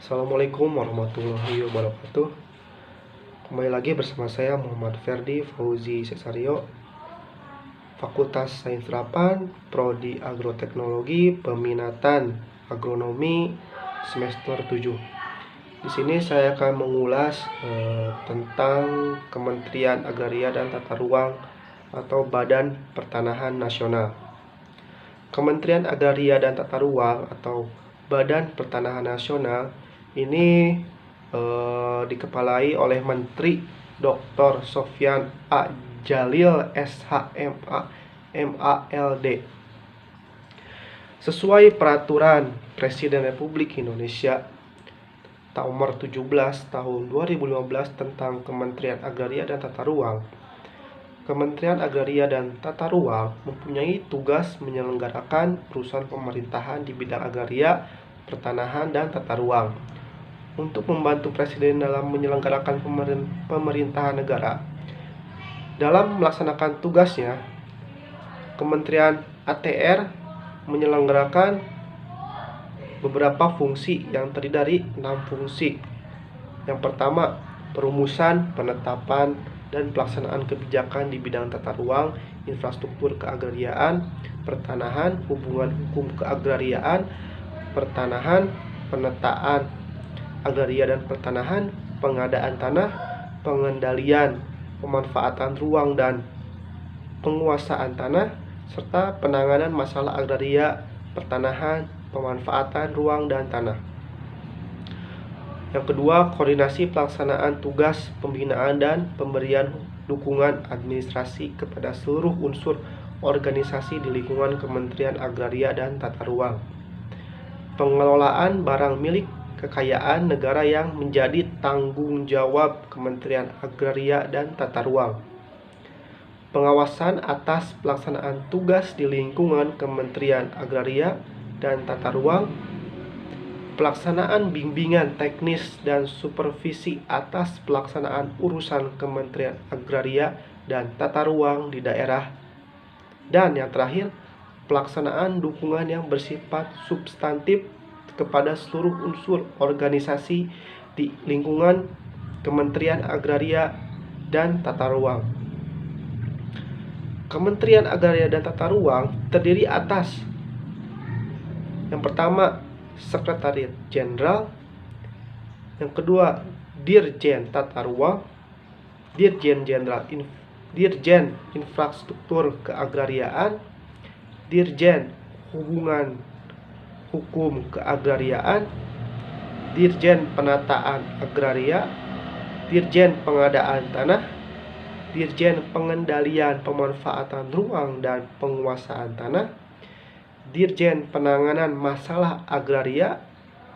Assalamualaikum warahmatullahi wabarakatuh. Kembali lagi bersama saya Muhammad Ferdi Fauzi Cesario, Fakultas Sains Terapan, Prodi Agroteknologi, Peminatan Agronomi semester 7. Di sini saya akan mengulas tentang Kementerian Agraria dan Tata Ruang atau Badan Pertanahan Nasional. Kementerian Agraria dan Tata Ruang atau Badan Pertanahan Nasional ini dikepalai oleh Menteri Dr. Sofyan A. Djalil SHMA MALD sesuai Peraturan Presiden Republik Indonesia Nomor 17 Tahun 2015 tentang Kementerian Agraria dan Tata Ruang. Kementerian Agraria dan Tata Ruang mempunyai tugas menyelenggarakan urusan pemerintahan di bidang agraria, pertanahan, dan tata ruang. Untuk membantu Presiden dalam menyelenggarakan pemerintahan negara. Dalam melaksanakan tugasnya, Kementerian ATR menyelenggarakan beberapa fungsi yang terdiri dari 6 fungsi. Yang pertama, perumusan, penetapan, dan pelaksanaan kebijakan di bidang tata ruang, infrastruktur keagrariaan, pertanahan, hubungan hukum keagrariaan, pertanahan, penataan agraria dan pertanahan, pengadaan tanah, pengendalian pemanfaatan ruang dan penguasaan tanah, serta penanganan masalah agraria, pertanahan, pemanfaatan ruang dan tanah. Yang kedua, koordinasi pelaksanaan tugas pembinaan dan pemberian dukungan administrasi kepada seluruh unsur organisasi di lingkungan Kementerian Agraria dan Tata Ruang. Pengelolaan barang milik kekayaan negara yang menjadi tanggung jawab Kementerian Agraria dan Tata Ruang. Pengawasan atas pelaksanaan tugas di lingkungan Kementerian Agraria dan Tata Ruang. Pelaksanaan bimbingan teknis dan supervisi atas pelaksanaan urusan Kementerian Agraria dan Tata Ruang di daerah. Dan yang terakhir, pelaksanaan dukungan yang bersifat substantif kepada seluruh unsur organisasi di lingkungan Kementerian Agraria dan Tata Ruang. Kementerian Agraria dan Tata Ruang terdiri atas yang pertama, Sekretariat Jenderal. Yang kedua, Dirjen Tata Ruang, Dirjen Jenderal Dirjen Infrastruktur Keagrariaan, Dirjen Hubungan Hukum Keagrariaan, Dirjen Penataan Agraria, Dirjen Pengadaan Tanah, Dirjen Pengendalian Pemanfaatan Ruang dan Penguasaan Tanah, Dirjen Penanganan Masalah Agraria,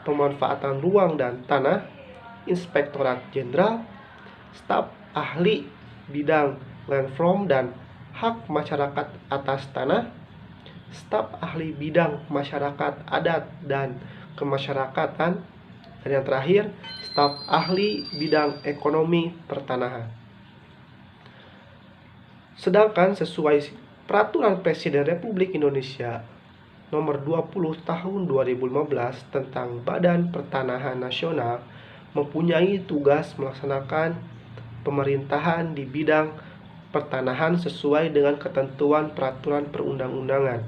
Pemanfaatan Ruang dan Tanah, Inspektorat Jenderal, Staf Ahli Bidang Landform dan Hak Masyarakat Atas Tanah, Staf Ahli Bidang Masyarakat Adat dan Kemasyarakatan, dan yang terakhir, Staf Ahli Bidang Ekonomi Pertanahan. Sedangkan sesuai Peraturan Presiden Republik Indonesia Nomor 20 Tahun 2015 tentang Badan Pertanahan Nasional mempunyai tugas melaksanakan pemerintahan di bidang pertanahan sesuai dengan ketentuan peraturan perundang-undangan.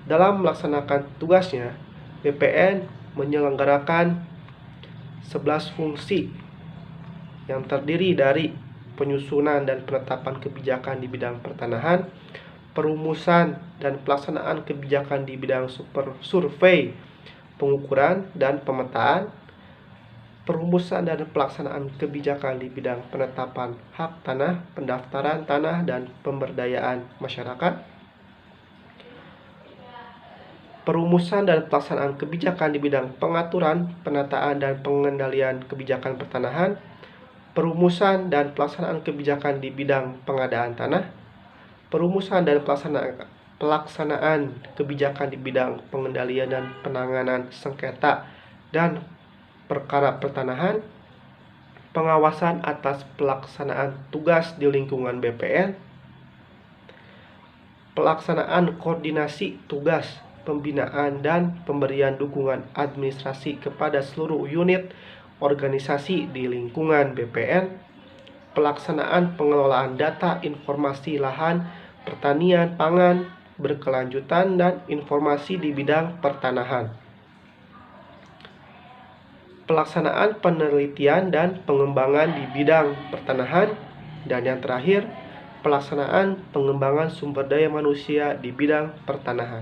Dalam melaksanakan tugasnya, BPN menyelenggarakan 11 fungsi yang terdiri dari penyusunan dan penetapan kebijakan di bidang pertanahan, perumusan dan pelaksanaan kebijakan di bidang survei, pengukuran dan pemetaan, perumusan dan pelaksanaan kebijakan di bidang penetapan hak tanah, pendaftaran tanah dan pemberdayaan masyarakat, perumusan dan pelaksanaan kebijakan di bidang pengaturan, penataan dan pengendalian kebijakan pertanahan, perumusan dan pelaksanaan kebijakan di bidang pengadaan tanah, perumusan dan pelaksanaan kebijakan di bidang pengendalian dan penanganan sengketa dan perkara pertanahan, pengawasan atas pelaksanaan tugas di lingkungan BPN, pelaksanaan koordinasi tugas pembinaan dan pemberian dukungan administrasi kepada seluruh unit organisasi di lingkungan BPN, pelaksanaan pengelolaan data informasi lahan pertanian pangan berkelanjutan dan informasi di bidang pertanahan, pelaksanaan penelitian dan pengembangan di bidang pertanahan, dan yang terakhir, pelaksanaan pengembangan sumber daya manusia di bidang pertanahan.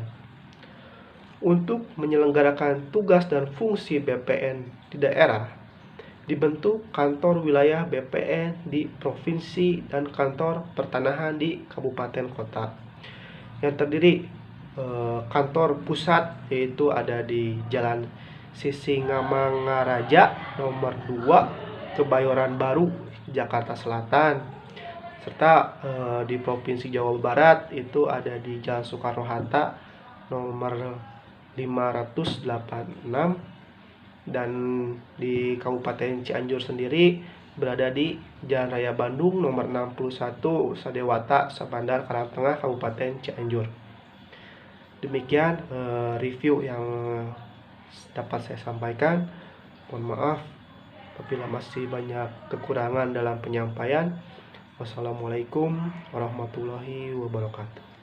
Untuk menyelenggarakan tugas dan fungsi BPN di daerah, dibentuk kantor wilayah BPN di provinsi dan kantor pertanahan di kabupaten kota. Yang terdiri kantor pusat yaitu ada di Jalan Sisingamangaraja nomor 2, Kebayoran Baru, Jakarta Selatan. Serta di Provinsi Jawa Barat itu ada di Jalan Soekarno-Hatta nomor 586, dan di Kabupaten Cianjur sendiri berada di Jalan Raya Bandung nomor 61, Sadewata, Sabandar, Karangtengah, Kabupaten Cianjur. Demikian review yang dapat saya sampaikan. Mohon maaf apabila masih banyak kekurangan dalam penyampaian. Wassalamualaikum warahmatullahi wabarakatuh.